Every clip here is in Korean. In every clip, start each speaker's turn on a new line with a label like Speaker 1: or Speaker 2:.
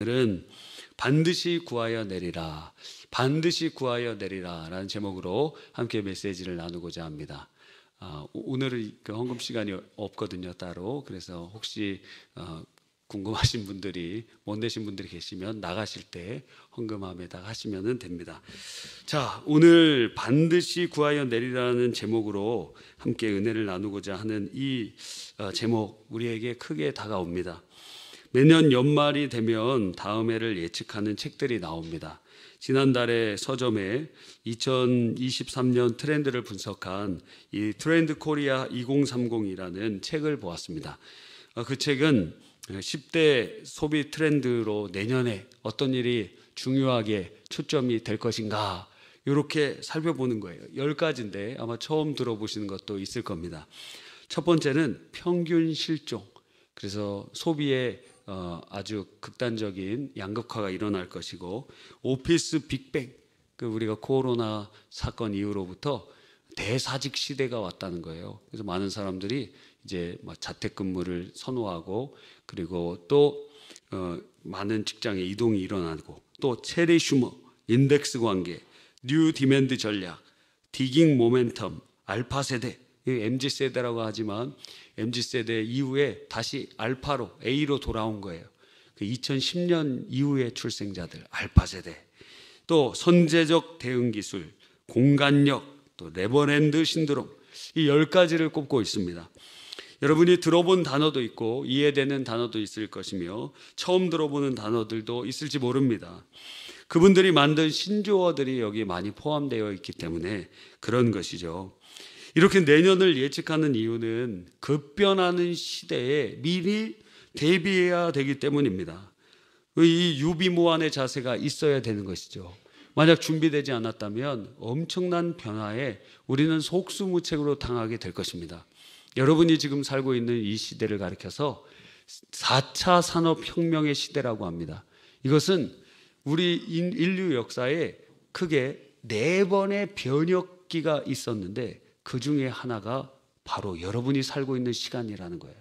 Speaker 1: 오늘은 반드시 구하여 내리라, 반드시 구하여 내리라 라는 제목으로 함께 메시지를 나누고자 합니다. 오늘은 헌금 시간이 없거든요, 따로. 그래서 혹시 궁금하신 분들이, 못 내신 분들이 계시면 나가실 때 헌금함에다가 하시면 됩니다. 자, 오늘 반드시 구하여 내리라는 제목으로 함께 은혜를 나누고자 하는 이 제목, 우리에게 크게 다가옵니다. 매년 연말이 되면 다음 해를 예측하는 책들이 나옵니다. 지난달에 서점에 2023년 트렌드를 분석한 이 트렌드 코리아 2030이라는 책을 보았습니다. 그 책은 10대 소비 트렌드로 내년에 어떤 일이 중요하게 초점이 될 것인가, 이렇게 살펴보는 거예요. 10가지인데 아마 처음 들어보시는 것도 있을 겁니다. 첫 번째는 평균 실종. 그래서 소비에 아주 극단적인 양극화가 일어날 것이고, 오피스 빅뱅, 우리가 코로나 사건 이후로부터 대사직 시대가 왔다는 거예요. 그래서 많은 사람들이 이제 자택근무를 선호하고, 그리고 또 많은 직장에 이동이 일어나고, 또 체리 슈머, 인덱스 관계, 뉴 디맨드 전략, 디깅 모멘텀, 알파 세대, MZ 세대라고 하지만 MZ 세대 이후에 다시 알파로, A로 돌아온 거예요. 2010년 이후의 출생자들, 알파 세대. 또 선제적 대응 기술, 공간력, 또 레버랜드 신드롬, 이 10가지를 꼽고 있습니다. 여러분이 들어본 단어도 있고 이해되는 단어도 있을 것이며 처음 들어보는 단어들도 있을지 모릅니다. 그분들이 만든 신조어들이 여기 많이 포함되어 있기 때문에 그런 것이죠. 이렇게 내년을 예측하는 이유는 급변하는 시대에 미리 대비해야 되기 때문입니다. 이 유비무환의 자세가 있어야 되는 것이죠. 만약 준비되지 않았다면 엄청난 변화에 우리는 속수무책으로 당하게 될 것입니다. 여러분이 지금 살고 있는 이 시대를 가리켜서 4차 산업혁명의 시대라고 합니다. 이것은 우리 인류 역사에 크게 4번의 변혁기가 있었는데 그 중에 하나가 바로 여러분이 살고 있는 시간이라는 거예요.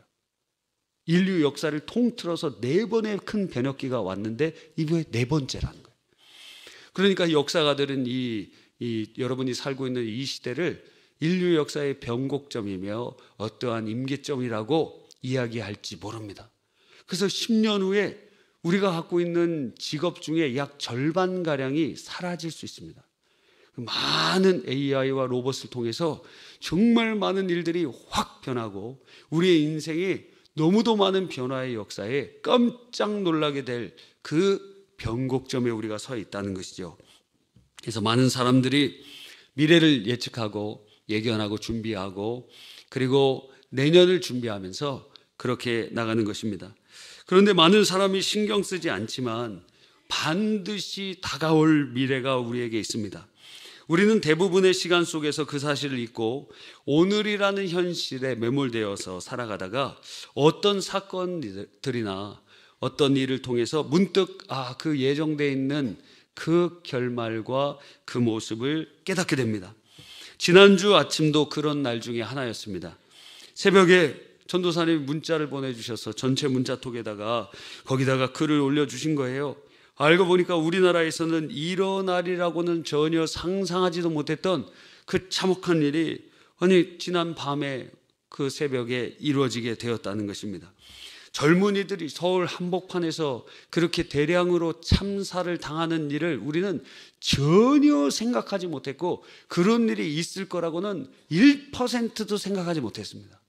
Speaker 1: 인류 역사를 통틀어서 4번의 큰 변혁기가 왔는데 이게 4번째라는 거예요. 그러니까 역사가들은 여러분이 살고 있는 이 시대를 인류 역사의 변곡점이며 어떠한 임계점이라고 이야기할지 모릅니다. 그래서 10년 후에 우리가 갖고 있는 직업 중에 약 절반가량이 사라질 수 있습니다. 많은 AI와 로봇을 통해서 정말 많은 일들이 확 변하고 우리의 인생이 너무도 많은 변화의 역사에 깜짝 놀라게 될 그 변곡점에 우리가 서 있다는 것이죠. 그래서 많은 사람들이 미래를 예측하고 예견하고 준비하고, 그리고 내년을 준비하면서 그렇게 나가는 것입니다. 그런데 많은 사람이 신경 쓰지 않지만 반드시 다가올 미래가 우리에게 있습니다. 우리는 대부분의 시간 속에서 그 사실을 잊고 오늘이라는 현실에 매몰되어서 살아가다가 어떤 사건들이나 어떤 일을 통해서 문득 그 예정되어 있는 그 결말과 그 모습을 깨닫게 됩니다. 지난주 아침도 그런 날 중에 하나였습니다. 새벽에 전도사님이 문자를 보내주셔서 전체 문자톡에다가 거기다가 글을 올려주신 거예요. 알고 보니까 우리나라에서는 일어나리라고는 전혀 상상하지도 못했던 그 참혹한 일이 지난 밤에 그 새벽에 이루어지게 되었다는 것입니다. 젊은이들이 서울 한복판에서 그렇게 대량으로 참사를 당하는 일을 우리는 전혀 생각하지 못했고, 그런 일이 있을 거라고는 1%도 생각하지 못했습니다.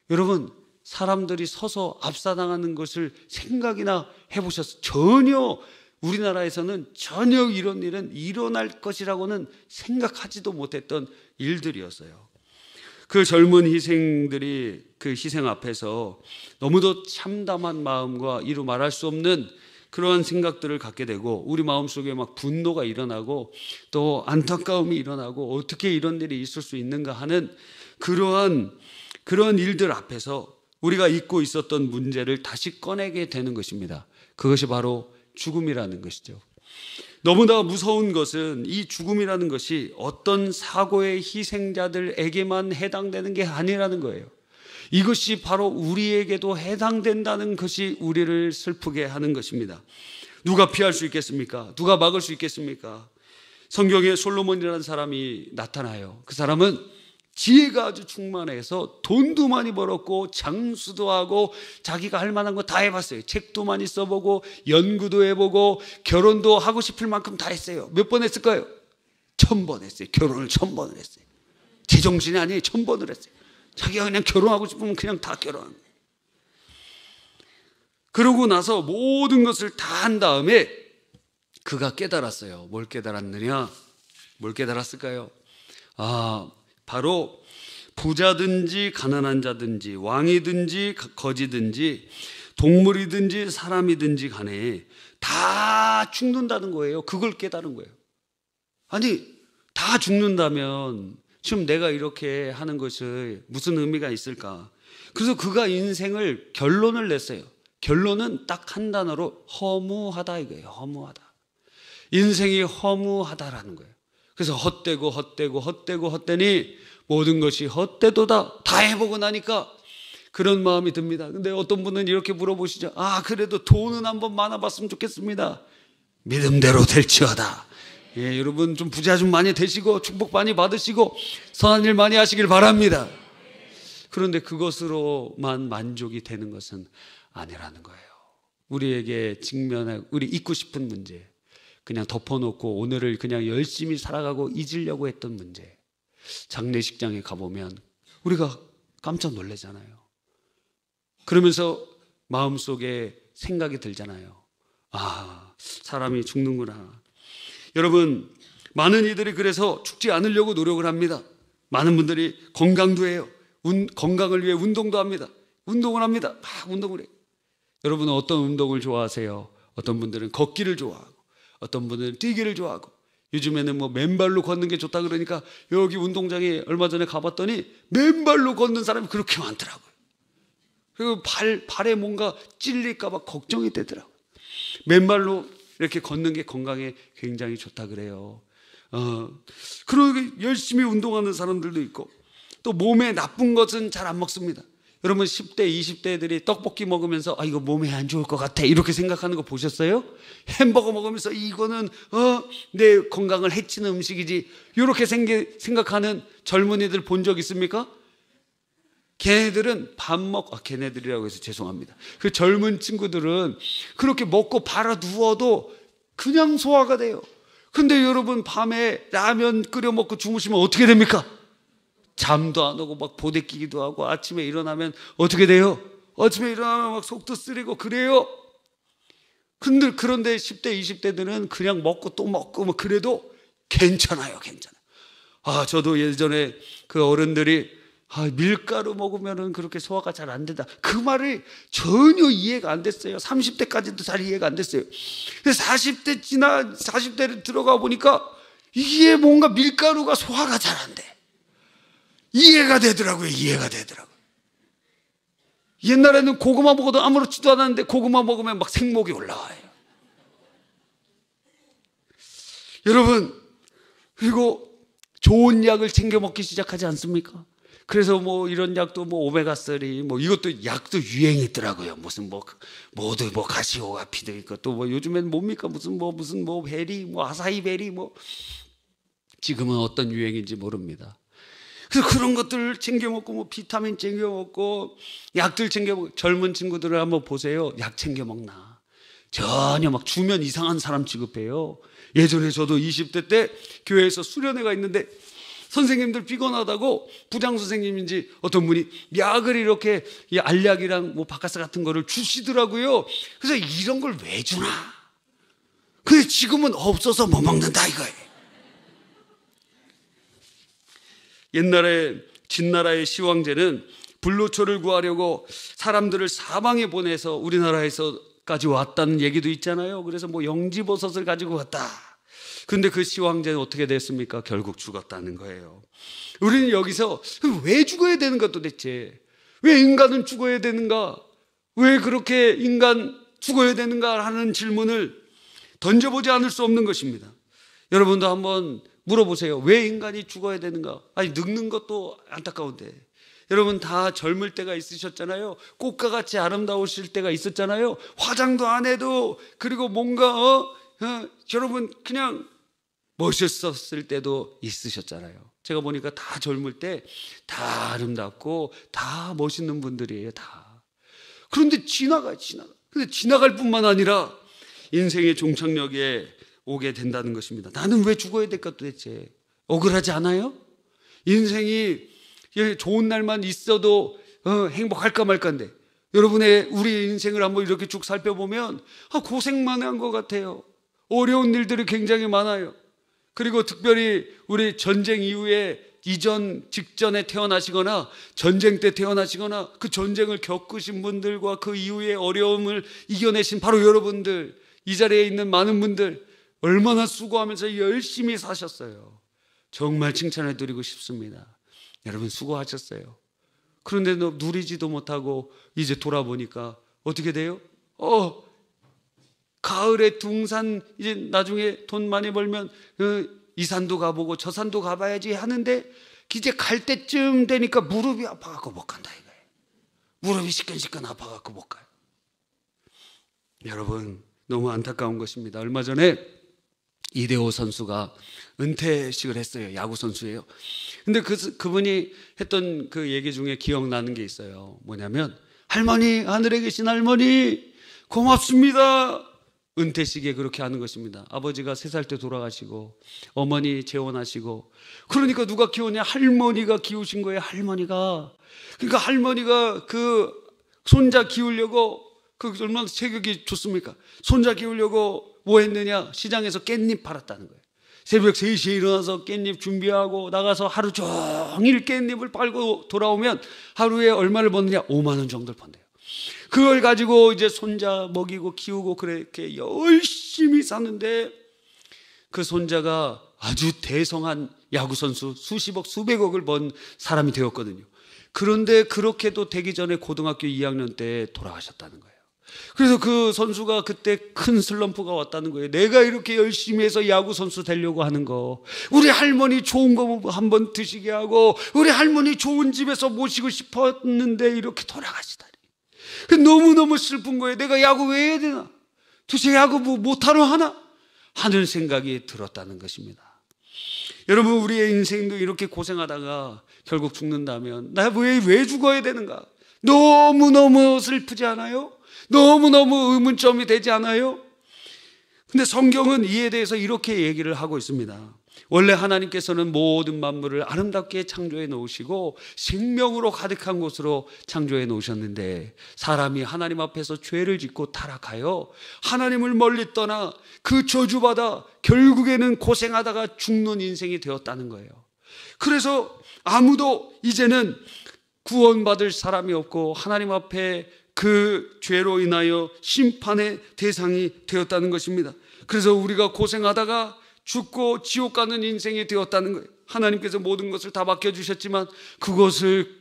Speaker 1: 여러분, 사람들이 서서 압사당하는 것을 생각이나 해보셨어요? 전혀 우리나라에서는 전혀 이런 일은 일어날 것이라고는 생각하지도 못했던 일들이었어요. 그 젊은 희생들이 그 희생 앞에서 너무도 참담한 마음과 이루 말할 수 없는 그러한 생각들을 갖게 되고, 우리 마음속에 막 분노가 일어나고 또 안타까움이 일어나고 어떻게 이런 일이 있을 수 있는가 하는 그러한 일들 앞에서 우리가 잊고 있었던 문제를 다시 꺼내게 되는 것입니다. 그것이 바로 죽음이라는 것이죠. 너무나 무서운 것은 이 죽음이라는 것이 어떤 사고의 희생자들에게만 해당되는 게 아니라는 거예요. 이것이 바로 우리에게도 해당된다는 것이 우리를 슬프게 하는 것입니다. 누가 피할 수 있겠습니까? 누가 막을 수 있겠습니까? 성경에 솔로몬이라는 사람이 나타나요. 그 사람은 지혜가 아주 충만해서 돈도 많이 벌었고 장수도 하고 자기가 할 만한 거 다 해봤어요. 책도 많이 써보고 연구도 해보고 결혼도 하고 싶을 만큼 다 했어요. 몇 번 했을까요? 1000번 했어요. 결혼을 1000번을 했어요. 제정신이 아니에요. 1000번을 했어요. 자기가 그냥 결혼하고 싶으면 그냥 다 결혼한 거예요. 그러고 나서 모든 것을 다 한 다음에 그가 깨달았어요. 뭘 깨달았느냐? 뭘 깨달았을까요? 바로 부자든지 가난한 자든지 왕이든지 거지든지 동물이든지 사람이든지 간에 다 죽는다는 거예요. 그걸 깨달은 거예요. 아니, 다 죽는다면 지금 내가 이렇게 하는 것이 무슨 의미가 있을까? 그래서 그가 인생을 결론을 냈어요. 결론은 딱 한 단어로 허무하다 이거예요. 허무하다. 인생이 허무하다라는 거예요. 그래서 헛되니 모든 것이 헛되도다. 다 해보고 나니까 그런 마음이 듭니다. 근데 어떤 분은 이렇게 물어보시죠. 그래도 돈은 한번 많아봤으면 좋겠습니다. 믿음대로 될지어다. 여러분 좀 부자 좀 많이 되시고 축복 많이 받으시고 선한 일 많이 하시길 바랍니다. 그런데 그것으로만 만족이 되는 것은 아니라는 거예요. 우리에게 우리 잊고 싶은 문제, 그냥 덮어놓고 오늘을 그냥 열심히 살아가고 잊으려고 했던 문제, 장례식장에 가보면 우리가 깜짝 놀라잖아요. 그러면서 마음속에 생각이 들잖아요. 사람이 죽는구나. 여러분, 많은 이들이 그래서 죽지 않으려고 노력을 합니다. 많은 분들이 건강도 해요. 건강을 위해 운동도 합니다. 운동을 합니다. 막 운동을 해요. 여러분은 어떤 운동을 좋아하세요? 어떤 분들은 걷기를 좋아하고 어떤 분들은 뛰기를 좋아하고 요즘에는 뭐 맨발로 걷는 게 좋다 그러니까 여기 운동장에 얼마 전에 가봤더니 맨발로 걷는 사람이 그렇게 많더라고요. 그리고 발에 뭔가 찔릴까 봐 걱정이 되더라고요. 맨발로 이렇게 걷는 게 건강에 굉장히 좋다 그래요. 그리고 열심히 운동하는 사람들도 있고 또 몸에 나쁜 것은 잘 안 먹습니다. 여러분 10대, 20대들이 떡볶이 먹으면서 이거 몸에 안 좋을 것 같아 이렇게 생각하는 거 보셨어요? 햄버거 먹으면서 이거는 내 건강을 해치는 음식이지 이렇게 생각하는 젊은이들 본 적 있습니까? 걔네들은 걔네들이라고 해서 죄송합니다. 그 젊은 친구들은 그렇게 먹고 발아 누워도 그냥 소화가 돼요. 근데 여러분 밤에 라면 끓여 먹고 주무시면 어떻게 됩니까? 잠도 안 오고 막 보대끼기도 하고 아침에 일어나면 어떻게 돼요? 아침에 일어나면 막 속도 쓰리고 그래요. 근데 그런데 10대, 20대들은 그냥 먹고 또 먹고 뭐 그래도 괜찮아요. 저도 예전에 그 어른들이 밀가루 먹으면은 그렇게 소화가 잘 안 된다. 그 말이 전혀 이해가 안 됐어요. 30대까지도 잘 이해가 안 됐어요. 근데 40대를 들어가 보니까 이게 뭔가 밀가루가 소화가 잘 안 돼. 이해가 되더라고요. 옛날에는 고구마 먹어도 아무렇지도 않았는데 고구마 먹으면 막 생목이 올라와요. 여러분, 그리고 좋은 약을 챙겨 먹기 시작하지 않습니까? 그래서 뭐 이런 약도 뭐 오메가3 뭐 이것도 약도 유행이 있더라고요. 무슨 모두 가시오가피도 있고 또 뭐 요즘엔 뭡니까? 무슨 베리 아사히 베리 지금은 어떤 유행인지 모릅니다. 그래서 그런 것들 챙겨 먹고 비타민 챙겨 먹고 약들 챙겨 먹고 젊은 친구들을 한번 보세요. 약 챙겨 먹나? 전혀 막 주면 이상한 사람 취급해요. 예전에 저도 20대 때 교회에서 수련회가 있는데 선생님들 피곤하다고 부장 선생님인지 어떤 분이 약을 이렇게 알약이랑 바카스 같은 거를 주시더라고요. 그래서 이런 걸 왜 주나? 근데 지금은 없어서 못 먹는다 이거예요. 옛날에 진나라의 시황제는 불로초를 구하려고 사람들을 사방에 보내서 우리나라에서까지 왔다는 얘기도 있잖아요. 그래서 영지버섯을 가지고 왔다. 근데 그 시황제는 어떻게 됐습니까? 결국 죽었다는 거예요. 우리는 여기서 왜 죽어야 되는가 도대체? 왜 인간은 죽어야 되는가? 왜 그렇게 인간 죽어야 되는가 하는 질문을 던져보지 않을 수 없는 것입니다. 여러분도 한번 물어보세요. 왜 인간이 죽어야 되는가? 늙는 것도 안타까운데 여러분 다 젊을 때가 있으셨잖아요. 꽃과 같이 아름다우실 때가 있었잖아요. 화장도 안 해도, 그리고 뭔가 여러분 그냥 멋있었을 때도 있으셨잖아요. 제가 보니까 다 젊을 때 다 아름답고 다 멋있는 분들이에요. 다. 그런데 근데 지나갈 뿐만 아니라 인생의 종착역에 오게 된다는 것입니다. 나는 왜 죽어야 될까 도대체? 억울하지 않아요? 인생이 좋은 날만 있어도 행복할까 말까인데, 우리 인생을 한번 이렇게 쭉 살펴보면 고생만 한 것 같아요. 어려운 일들이 굉장히 많아요. 그리고 특별히 우리 전쟁 이후에 직전에 태어나시거나 전쟁 때 태어나시거나 그 전쟁을 겪으신 분들과 그 이후의 어려움을 이겨내신 바로 여러분들, 이 자리에 있는 많은 분들 얼마나 수고하면서 열심히 사셨어요. 정말 칭찬해 드리고 싶습니다. 여러분 수고하셨어요. 그런데 누리지도 못하고 이제 돌아보니까 어떻게 돼요? 가을에 둥산, 이제 나중에 돈 많이 벌면 이 산도 가보고 저 산도 가봐야지 하는데, 이제 갈 때쯤 되니까 무릎이 아파갖고 못 간다 이거예요. 무릎이 시끈시끈 아파갖고 못 가요. 여러분 너무 안타까운 것입니다. 얼마 전에 이대호 선수가 은퇴식을 했어요. 야구 선수예요. 근데 그분이 했던 그 얘기 중에 기억나는 게 있어요. 뭐냐면, 할머니, 하늘에 계신 할머니 고맙습니다. 은퇴식에 그렇게 하는 것입니다. 아버지가 3살 때 돌아가시고 어머니 재혼하시고, 그러니까 누가 키우냐? 할머니가 키우신 거예요. 그러니까 할머니가 그 손자 키우려고, 그 얼마나 체격이 좋습니까? 손자 키우려고 뭐 했느냐? 시장에서 깻잎 팔았다는 거예요. 새벽 3시에 일어나서 깻잎 준비하고 나가서 하루 종일 깻잎을 팔고 돌아오면 하루에 얼마를 버느냐? 5만 원 정도를 번대요. 그걸 가지고 이제 손자 먹이고 키우고 그렇게 열심히 사는데, 그 손자가 아주 대성한 야구선수, 수십억 수백억을 번 사람이 되었거든요. 그런데 그렇게도 되기 전에 고등학교 2학년 때 돌아가셨다는 거예요. 그래서 그 선수가 그때 큰 슬럼프가 왔다는 거예요. 내가 이렇게 열심히 해서 야구 선수 되려고 하는 거, 우리 할머니 좋은 거 한번 드시게 하고 우리 할머니 좋은 집에서 모시고 싶었는데 이렇게 돌아가시다니. 너무너무 슬픈 거예요. 내가 야구 왜 해야 되나? 도대체 야구 못하러 하나? 하는 생각이 들었다는 것입니다. 여러분, 우리의 인생도 이렇게 고생하다가 결국 죽는다면 나 왜 죽어야 되는가? 너무너무 슬프지 않아요? 너무너무 의문점이 되지 않아요? 근데 성경은 이에 대해서 이렇게 얘기를 하고 있습니다. 원래 하나님께서는 모든 만물을 아름답게 창조해 놓으시고 생명으로 가득한 곳으로 창조해 놓으셨는데, 사람이 하나님 앞에서 죄를 짓고 타락하여 하나님을 멀리 떠나 그 저주받아 결국에는 고생하다가 죽는 인생이 되었다는 거예요. 그래서 아무도 이제는 구원받을 사람이 없고 하나님 앞에 그 죄로 인하여 심판의 대상이 되었다는 것입니다. 그래서 우리가 고생하다가 죽고 지옥 가는 인생이 되었다는 거예요. 하나님께서 모든 것을 다 맡겨주셨지만 그것을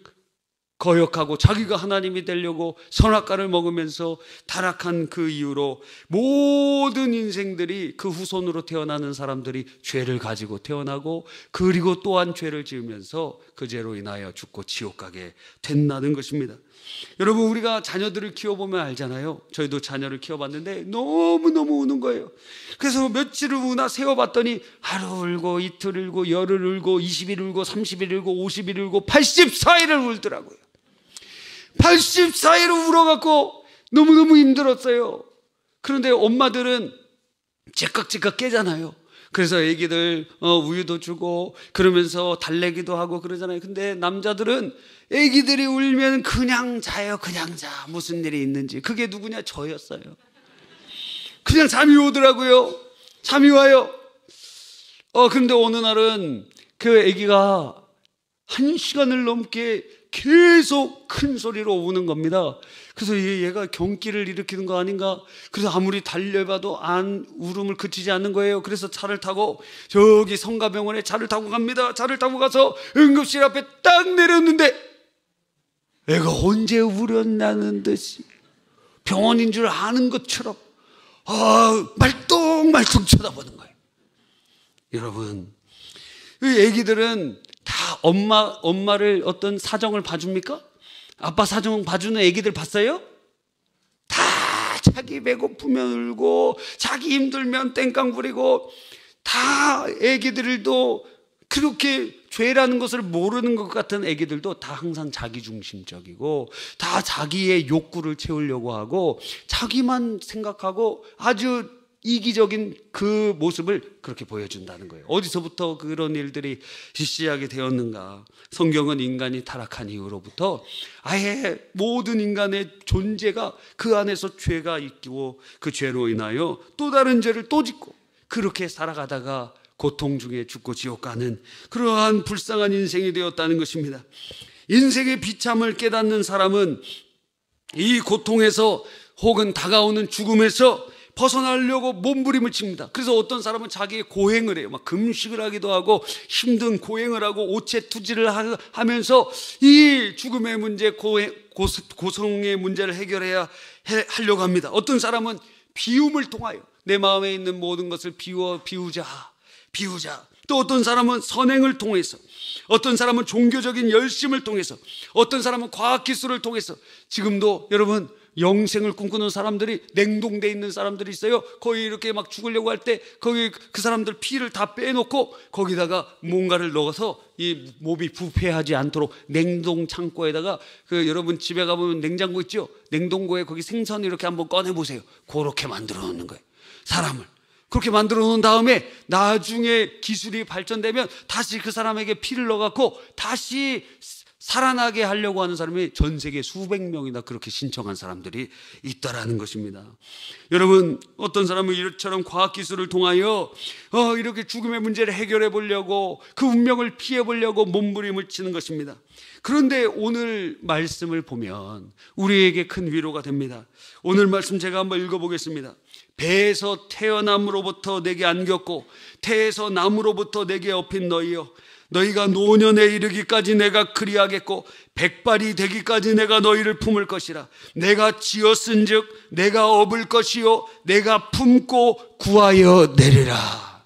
Speaker 1: 거역하고 자기가 하나님이 되려고 선악과를 먹으면서 타락한 그 이유로 모든 인생들이, 그 후손으로 태어나는 사람들이 죄를 가지고 태어나고, 그리고 또한 죄를 지으면서 그 죄로 인하여 죽고 지옥 가게 된다는 것입니다. 여러분, 우리가 자녀들을 키워보면 알잖아요. 저희도 자녀를 키워봤는데 너무너무 우는 거예요. 그래서 며칠을 우나 세워봤더니 하루 울고 이틀 울고 열흘 울고 20일 울고 30일 울고 50일 울고 84일을 울더라고요. 84일을 울어갖고 너무너무 힘들었어요. 그런데 엄마들은 제깍제깍 깨잖아요. 그래서 애기들 우유도 주고 그러면서 달래기도 하고 그러잖아요. 근데 남자들은 애기들이 울면 그냥 자요. 그냥 자. 무슨 일이 있는지. 그게 누구냐? 저였어요. 그냥 잠이 오더라고요. 잠이 와요. 그런데 어느 날은 그 애기가 1시간을 넘게 계속 큰 소리로 우는 겁니다. 그래서 얘가 경기를 일으키는 거 아닌가? 그래서 아무리 달려봐도 울음을 그치지 않는 거예요. 그래서 차를 타고 저기 성가병원에 차를 타고 갑니다. 차를 타고 가서 응급실 앞에 딱 내렸는데 애가 언제 울었냐는 듯이 병원인 줄 아는 것처럼 말똥말똥 쳐다보는 거예요. 여러분, 이 애기들은 다 엄마를 어떤 사정을 봐줍니까? 아빠 사정 봐주는 애기들 봤어요? 다 자기 배고프면 울고 자기 힘들면 땡깡 부리고, 다 애기들도 그렇게 죄라는 것을 모르는 것 같은 애기들도 다 항상 자기중심적이고 다 자기의 욕구를 채우려고 하고 자기만 생각하고 아주 이기적인 그 모습을 그렇게 보여준다는 거예요. 어디서부터 그런 일들이 시작이 되었는가? 성경은 인간이 타락한 이후로부터 아예 모든 인간의 존재가 그 안에서 죄가 있고 그 죄로 인하여 또 다른 죄를 또 짓고 그렇게 살아가다가 고통 중에 죽고 지옥 가는 그러한 불쌍한 인생이 되었다는 것입니다. 인생의 비참을 깨닫는 사람은 이 고통에서 혹은 다가오는 죽음에서 벗어나려고 몸부림을 칩니다. 그래서 어떤 사람은 자기의 고행을 해요. 막 금식을 하기도 하고 힘든 고행을 하고 오체투지를 하면서 이 죽음의 문제, 고성의 문제를 해결해야 하려고 합니다. 어떤 사람은 비움을 통하여 내 마음에 있는 모든 것을 비우자. 또 어떤 사람은 선행을 통해서, 어떤 사람은 종교적인 열심을 통해서, 어떤 사람은 과학기술을 통해서, 지금도 여러분 영생을 꿈꾸는 사람들이 냉동돼 있는 사람들이 있어요. 거기 이렇게 막 죽으려고 할 때 거기 그 사람들 피를 다 빼놓고 거기다가 뭔가를 넣어서 이 몸이 부패하지 않도록 냉동 창고에다가, 그 여러분 집에 가보면 냉장고 있죠? 냉동고에 거기 생선 이렇게 한번 꺼내보세요. 그렇게 만들어 놓는 거예요. 사람을 그렇게 만들어 놓은 다음에 나중에 기술이 발전되면 다시 그 사람에게 피를 넣어갖고 다시 살아나게 하려고 하는 사람이 전 세계 수백 명이나 그렇게 신청한 사람들이 있다라는 것입니다. 여러분, 어떤 사람은 이처럼 과학기술을 통하여 이렇게 죽음의 문제를 해결해 보려고, 그 운명을 피해 보려고 몸부림을 치는 것입니다. 그런데 오늘 말씀을 보면 우리에게 큰 위로가 됩니다. 오늘 말씀 제가 한번 읽어보겠습니다. 배에서 태어남으로부터 내게 안겼고 태에서 남으로부터 내게 업힌 너희여, 너희가 노년에 이르기까지 내가 그리하겠고 백발이 되기까지 내가 너희를 품을 것이라. 내가 지었은즉 내가 업을 것이요 내가 품고 구하여 내리라.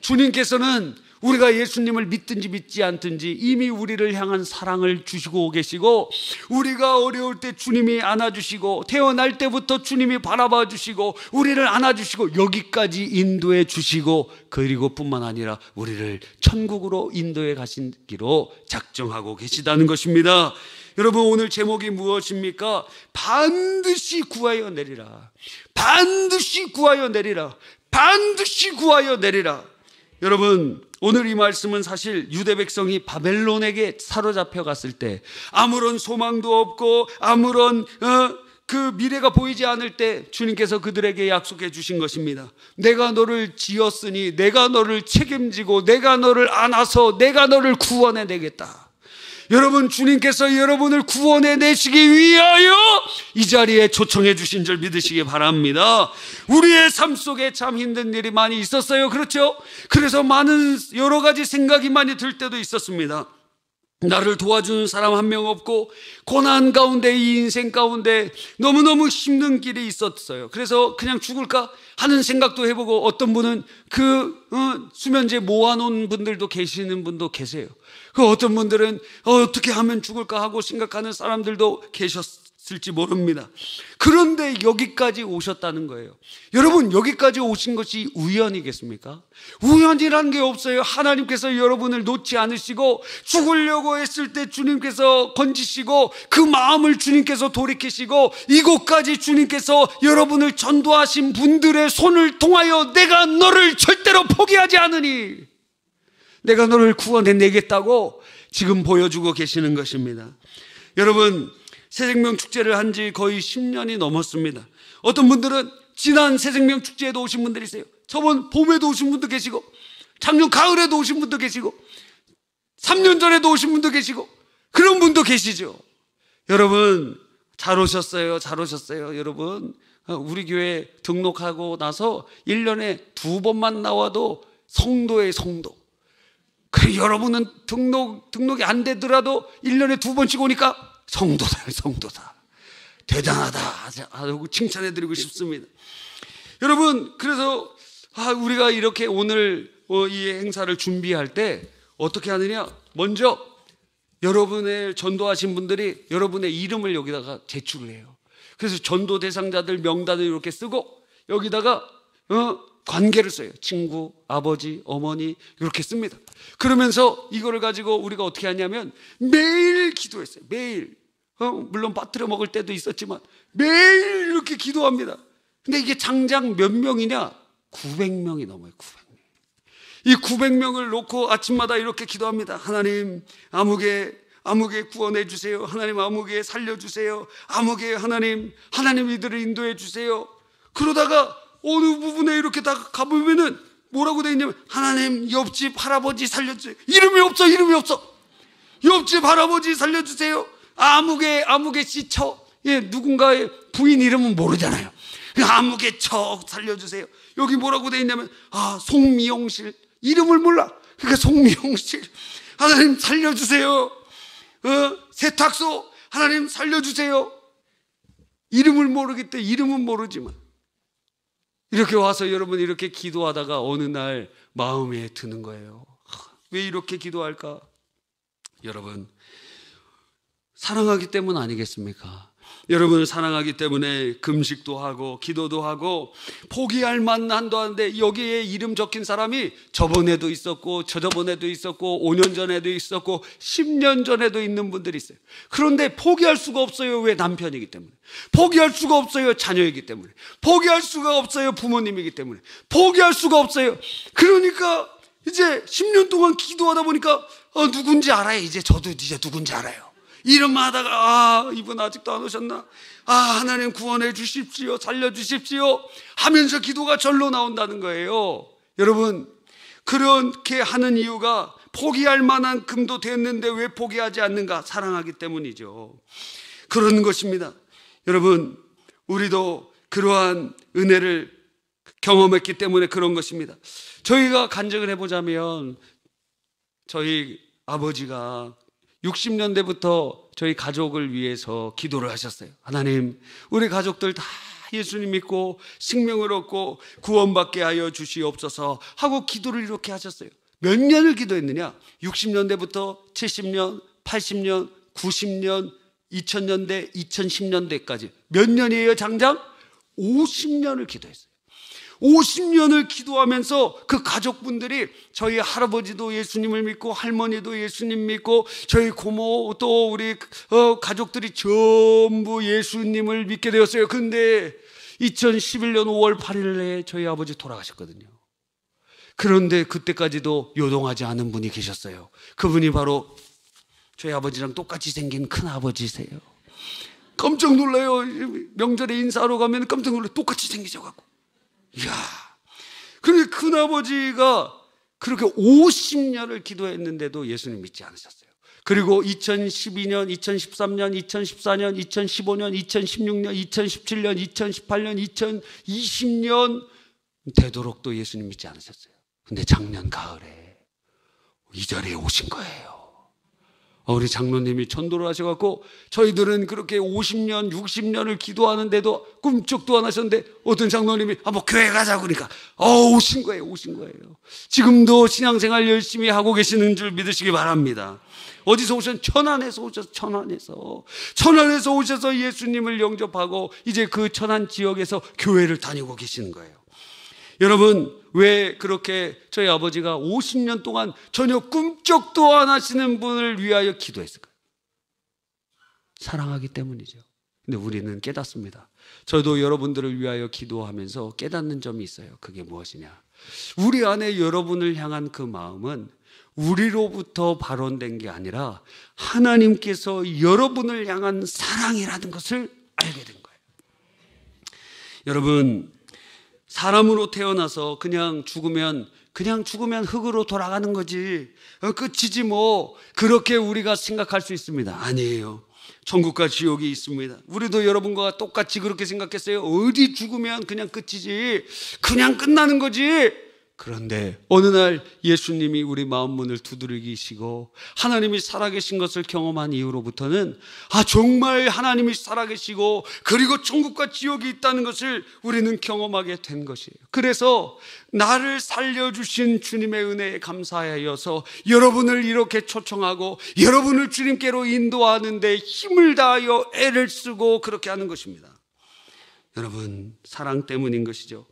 Speaker 1: 주님께서는 우리가 예수님을 믿든지 믿지 않든지 이미 우리를 향한 사랑을 주시고 계시고, 우리가 어려울 때 주님이 안아주시고, 태어날 때부터 주님이 바라봐 주시고 우리를 안아주시고 여기까지 인도해 주시고, 그리고 뿐만 아니라 우리를 천국으로 인도해 가시기로 작정하고 계시다는 것입니다. 여러분, 오늘 제목이 무엇입니까? 반드시 구하여 내리라. 반드시 구하여 내리라. 반드시 구하여 내리라. 여러분, 오늘 이 말씀은 사실 유대 백성이 바벨론에게 사로잡혀 갔을 때 아무런 소망도 없고 아무런 그 미래가 보이지 않을 때 주님께서 그들에게 약속해 주신 것입니다. 내가 너를 지었으니 내가 너를 책임지고 내가 너를 안아서 내가 너를 구원해 내겠다. 여러분, 주님께서 여러분을 구원해 내시기 위하여 이 자리에 초청해 주신 줄 믿으시기 바랍니다. 우리의 삶 속에 참 힘든 일이 많이 있었어요. 그렇죠? 그래서 많은 여러 가지 생각이 많이 들 때도 있었습니다. 나를 도와주는 사람 한 명 없고 고난 가운데, 이 인생 가운데 너무너무 힘든 길이 있었어요. 그래서 그냥 죽을까 하는 생각도 해보고, 어떤 분은 수면제 모아놓은 분들도 계시는 분도 계세요. 그 어떤 분들은 어떻게 하면 죽을까 하고 생각하는 사람들도 계셨을지 모릅니다. 그런데 여기까지 오셨다는 거예요. 여러분, 여기까지 오신 것이 우연이겠습니까? 우연이라는 게 없어요. 하나님께서 여러분을 놓지 않으시고, 죽으려고 했을 때 주님께서 건지시고, 그 마음을 주님께서 돌이키시고, 이곳까지 주님께서 여러분을 전도하신 분들의 손을 통하여 내가 너를 절대로 포기하지 않으니, 내가 너를 구원해 내겠다고 지금 보여주고 계시는 것입니다. 여러분, 새생명 축제를 한 지 거의 10년이 넘었습니다. 어떤 분들은 지난 새생명 축제에도 오신 분들이 있어요. 저번 봄에도 오신 분도 계시고, 작년 가을에도 오신 분도 계시고, 3년 전에도 오신 분도 계시고, 그런 분도 계시죠. 여러분, 잘 오셨어요. 잘 오셨어요. 여러분, 우리 교회 등록하고 나서 1년에 2번만 나와도 성도예요, 성도. 그래, 여러분은 등록이 안 되더라도 1년에 2번씩 오니까 성도다. 대단하다 하고 칭찬해드리고 싶습니다. 여러분, 그래서 우리가 이렇게 오늘 이 행사를 준비할 때 어떻게 하느냐? 먼저 여러분의 전도하신 분들이 여러분의 이름을 여기다가 제출을 해요. 그래서 전도 대상자들 명단을 이렇게 쓰고 여기다가 관계를 써요. 친구, 아버지, 어머니 이렇게 씁니다. 그러면서 이거를 가지고 우리가 어떻게 하냐면 매일 기도했어요. 매일. 물론 빠뜨려 먹을 때도 있었지만 매일 이렇게 기도합니다. 근데 이게 장장 몇 명이냐? 900명이 넘어요. 900명. 이 900명을 놓고 아침마다 이렇게 기도합니다. 하나님, 아무개 구원해 주세요. 하나님, 아무개 살려 주세요. 아무개 하나님 이들을 인도해 주세요. 그러다가 어느 부분에 이렇게 다 가보면은 뭐라고 되어 있냐면 하나님, 옆집 할아버지 살려 주세요. 이름이 없어. 옆집 할아버지 살려 주세요. 아무개 씨처. 예, 누군가의 부인 이름은 모르잖아요. 아무개 처 살려주세요. 여기 뭐라고 되어 있냐면 송미용실. 이름을 몰라. 그러니까 송미용실. 하나님 살려주세요. 세탁소. 하나님 살려주세요. 이름을 모르기 때문에 이름은 모르지만 이렇게 와서 여러분 이렇게 기도하다가 어느 날 마음에 드는 거예요. 왜 이렇게 기도할까? 여러분, 사랑하기 때문 아니겠습니까? 여러분을 사랑하기 때문에 금식도 하고 기도도 하고 포기할 만한도 한데 여기에 이름 적힌 사람이 저번에도 있었고 저저번에도 있었고 5년 전에도 있었고 10년 전에도 있는 분들이 있어요. 그런데 포기할 수가 없어요. 왜? 남편이기 때문에. 포기할 수가 없어요. 자녀이기 때문에. 포기할 수가 없어요. 부모님이기 때문에. 포기할 수가 없어요. 그러니까 이제 10년 동안 기도하다 보니까 누군지 알아요. 저도 이제 누군지 알아요. 이름만 하다가 이분 아직도 안 오셨나? 하나님 구원해 주십시오. 살려주십시오 하면서 기도가 절로 나온다는 거예요. 여러분, 그렇게 하는 이유가 포기할 만한 금도 됐는데 왜 포기하지 않는가? 사랑하기 때문이죠. 그런 것입니다. 여러분, 우리도 그러한 은혜를 경험했기 때문에 그런 것입니다. 저희가 간증을 해보자면 저희 아버지가 60년대부터 저희 가족을 위해서 기도를 하셨어요. 하나님, 우리 가족들 다 예수님 믿고 생명을 얻고 구원받게 하여 주시옵소서 하고 기도를 이렇게 하셨어요. 몇 년을 기도했느냐? 60년대부터 70년, 80년, 90년, 2000년대, 2010년대까지 몇 년이에요? 장장 50년을 기도했어요. 50년을 기도하면서 그 가족분들이 저희 할아버지도 예수님을 믿고 할머니도 예수님 믿고 저희 고모 또 우리 가족들이 전부 예수님을 믿게 되었어요. 근데 2011년 5월 8일에 저희 아버지 돌아가셨거든요. 그런데 그때까지도 요동하지 않은 분이 계셨어요. 그분이 바로 저희 아버지랑 똑같이 생긴 큰아버지세요. 깜짝 놀라요. 명절에 인사하러 가면 깜짝 놀라요. 똑같이 생기셔갖고. 이야, 그런데 큰아버지가 그렇게 50년을 기도했는데도 예수님 믿지 않으셨어요. 그리고 2012년, 2013년, 2014년, 2015년, 2016년, 2017년, 2018년, 2020년 되도록 또 예수님 믿지 않으셨어요. 근데 작년 가을에 이 자리에 오신 거예요. 우리 장로님이 전도를 하셔갖고 저희들은 그렇게 50년, 60년을 기도하는데도 꿈쩍도 안 하셨는데 어떤 장로님이 뭐 교회 가자고 그러니까 오신 거예요. 지금도 신앙생활 열심히 하고 계시는 줄 믿으시기 바랍니다. 어디서 오셨어요? 천안에서 오셔서 천안에서 오셔서 예수님을 영접하고 이제 그 천안 지역에서 교회를 다니고 계시는 거예요. 여러분, 왜 그렇게 저희 아버지가 50년 동안 전혀 꿈쩍도 안 하시는 분을 위하여 기도했을까요? 사랑하기 때문이죠. 근데 우리는 깨닫습니다. 저도 여러분들을 위하여 기도하면서 깨닫는 점이 있어요. 그게 무엇이냐? 우리 안에 여러분을 향한 그 마음은 우리로부터 발원된 게 아니라 하나님께서 여러분을 향한 사랑이라는 것을 알게 된 거예요. 여러분, 사람으로 태어나서 그냥 죽으면 흙으로 돌아가는 거지, 끝이지 뭐, 그렇게 우리가 생각할 수 있습니다. 아니에요. 천국과 지옥이 있습니다. 우리도 여러분과 똑같이 그렇게 생각했어요. 어디 죽으면 그냥 끝이지, 그냥 끝나는 거지. 그런데 어느 날 예수님이 우리 마음 문을 두드리시고 하나님이 살아계신 것을 경험한 이후로부터는 정말 하나님이 살아계시고 그리고 천국과 지옥이 있다는 것을 우리는 경험하게 된 것이에요. 그래서 나를 살려주신 주님의 은혜에 감사하여서 여러분을 이렇게 초청하고 여러분을 주님께로 인도하는 데 힘을 다하여 애를 쓰고 그렇게 하는 것입니다. 여러분, 사랑 때문인 것이죠.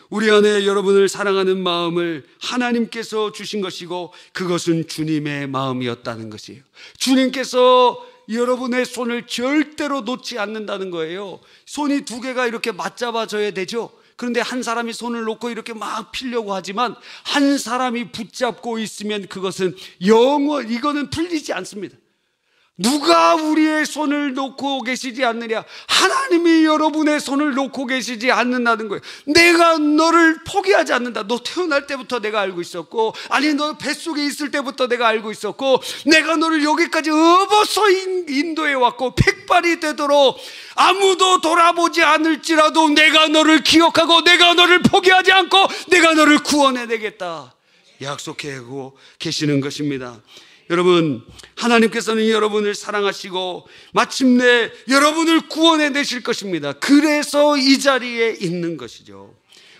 Speaker 1: 우리 안에 여러분을 사랑하는 마음을 하나님께서 주신 것이고 그것은 주님의 마음이었다는 것이에요. 주님께서 여러분의 손을 절대로 놓지 않는다는 거예요. 손이 두 개가 이렇게 맞잡아져야 되죠. 그런데 한 사람이 손을 놓고 이렇게 막 피려고 하지만 한 사람이 붙잡고 있으면 그것은 이거는 풀리지 않습니다. 누가 우리의 손을 놓고 계시지 않느냐? 하나님이 여러분의 손을 놓고 계시지 않는다는 거예요. 내가 너를 포기하지 않는다. 너 태어날 때부터 내가 알고 있었고, 아니 너 뱃속에 있을 때부터 내가 알고 있었고, 내가 너를 여기까지 업어서 인도해 왔고, 백발이 되도록 아무도 돌아보지 않을지라도 내가 너를 기억하고 내가 너를 포기하지 않고 내가 너를 구원해내겠다 약속하고 계시는 것입니다. 여러분, 하나님께서는 여러분을 사랑하시고 마침내 여러분을 구원해내실 것입니다. 그래서 이 자리에 있는 것이죠.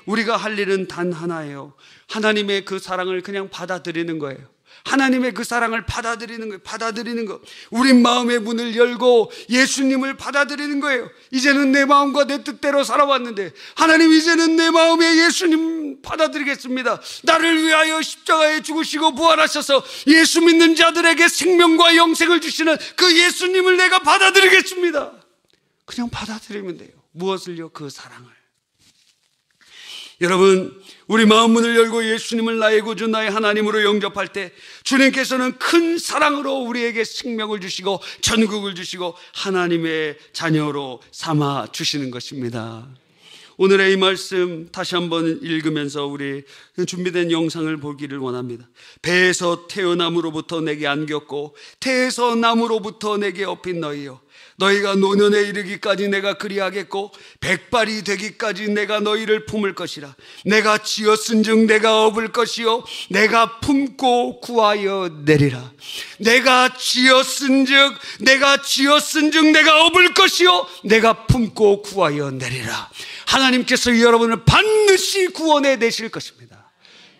Speaker 1: 우리가 할 일은 단 하나예요. 하나님의 그 사랑을 그냥 받아들이는 거예요. 하나님의 그 사랑을 받아들이는 거예요. 받아들이는 것. 우리 마음의 문을 열고 예수님을 받아들이는 거예요. 이제는 내 마음과 내 뜻대로 살아왔는데 하나님, 이제는 내 마음에 예수님 받아들이겠습니다. 나를 위하여 십자가에 죽으시고 부활하셔서 예수 믿는 자들에게 생명과 영생을 주시는 그 예수님을 내가 받아들이겠습니다. 그냥 받아들이면 돼요. 무엇을요? 그 사랑을. 여러분, 우리 마음 문을 열고 예수님을 나의 구주 나의 하나님으로 영접할 때 주님께서는 큰 사랑으로 우리에게 생명을 주시고 천국을 주시고 하나님의 자녀로 삼아 주시는 것입니다. 오늘의 이 말씀 다시 한번 읽으면서 우리 준비된 영상을 보기를 원합니다. 배에서 태어남으로부터 내게 안겼고 태에서 남으로부터 내게 업힌 너희여, 너희가 노년에 이르기까지 내가 그리하겠고 백발이 되기까지 내가 너희를 품을 것이라. 내가 지었은즉 내가 업을 것이요 내가 품고 구하여 내리라. 내가 지었은즉 내가 업을 것이요 내가 품고 구하여 내리라. 하나님께서 여러분을 반드시 구원해 내실 것입니다.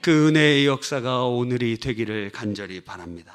Speaker 1: 그 은혜의 역사가 오늘이 되기를 간절히 바랍니다.